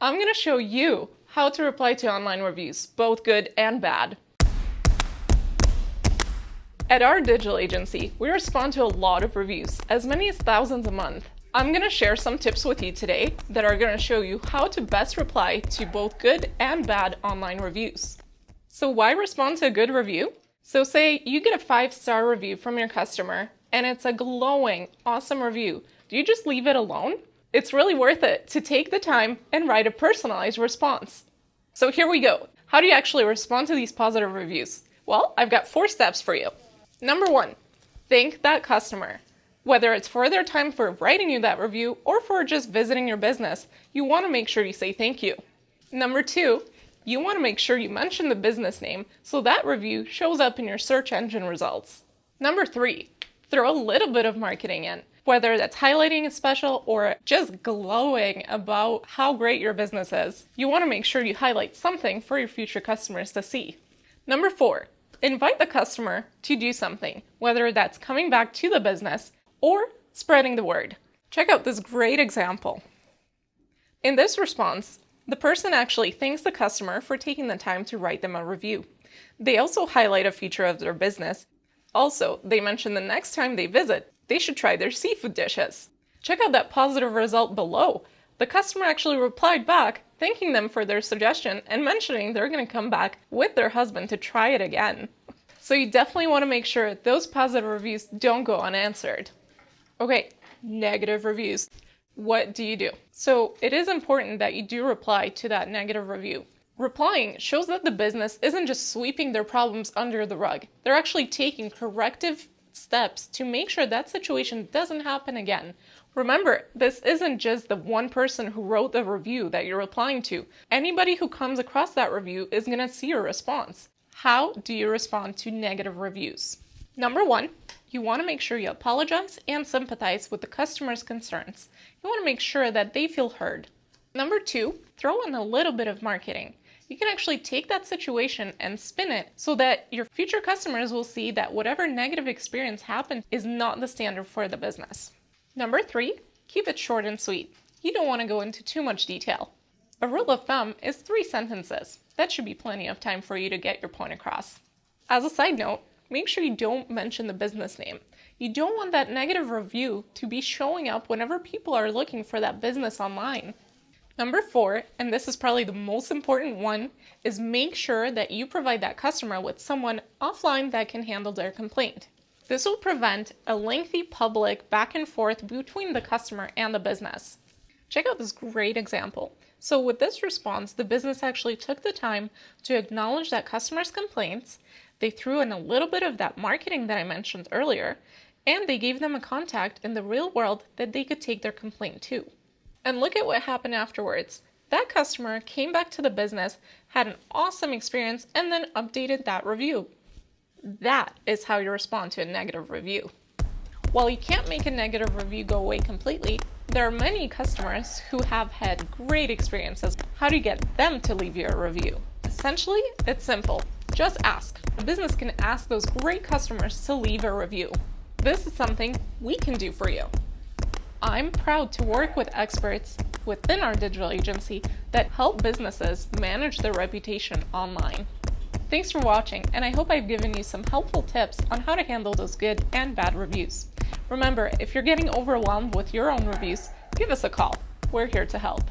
I'm going to show you how to reply to online reviews, both good and bad. At our digital agency, we respond to a lot of reviews, as many as thousands a month. I'm going to share some tips with you today that are going to show you how to best reply to both good and bad online reviews. So why respond to a good review? So say you get a 5-star review from your customer and it's a glowing, awesome review. Do you just leave it alone? It's really worth it to take the time and write a personalized response. So here we go. How do you actually respond to these positive reviews? Well, I've got 4 steps for you. Number 1, thank that customer. Whether it's for their time for writing you that review or for just visiting your business, you want to make sure you say thank you. Number 2, you want to make sure you mention the business name so that review shows up in your search engine results. Number 3, throw a little bit of marketing in, whether that's highlighting a special or just glowing about how great your business is. You want to make sure you highlight something for your future customers to see. Number 4, invite the customer to do something, whether that's coming back to the business or spreading the word. Check out this great example. In this response, the person actually thanks the customer for taking the time to write them a review. They also highlight a feature of their business. Also, they mention the next time they visit, they should try their seafood dishes. Check out that positive result below. The customer actually replied back, thanking them for their suggestion and mentioning they're going to come back with their husband to try it again. So you definitely want to make sure those positive reviews don't go unanswered. Okay, negative reviews. What do you do? So it is important that you do reply to that negative review. Replying shows that the business isn't just sweeping their problems under the rug. They're actually taking corrective steps to make sure that situation doesn't happen again. Remember, this isn't just the one person who wrote the review that you're replying to. Anybody who comes across that review is going to see your response. How do you respond to negative reviews? Number 1, you want to make sure you apologize and sympathize with the customer's concerns. You want to make sure that they feel heard. Number 2, throw in a little bit of marketing. You can actually take that situation and spin it so that your future customers will see that whatever negative experience happened is not the standard for the business. Number 3, keep it short and sweet. You don't want to go into too much detail. A rule of thumb is 3 sentences. That should be plenty of time for you to get your point across. As a side note, make sure you don't mention the business name. You don't want that negative review to be showing up whenever people are looking for that business online. Number 4, and this is probably the most important one, is make sure that you provide that customer with someone offline that can handle their complaint. This will prevent a lengthy public back and forth between the customer and the business. Check out this great example. So with this response, the business actually took the time to acknowledge that customer's complaints. They threw in a little bit of that marketing that I mentioned earlier, and they gave them a contact in the real world that they could take their complaint to. And look at what happened afterwards. That customer came back to the business, had an awesome experience, and then updated that review. That is how you respond to a negative review. While you can't make a negative review go away completely, there are many customers who have had great experiences. How do you get them to leave you a review? Essentially, it's simple. Just ask. The business can ask those great customers to leave a review. This is something we can do for you. I'm proud to work with experts within our digital agency that help businesses manage their reputation online. Thanks for watching, and I hope I've given you some helpful tips on how to handle those good and bad reviews. Remember, if you're getting overwhelmed with your own reviews, give us a call. We're here to help.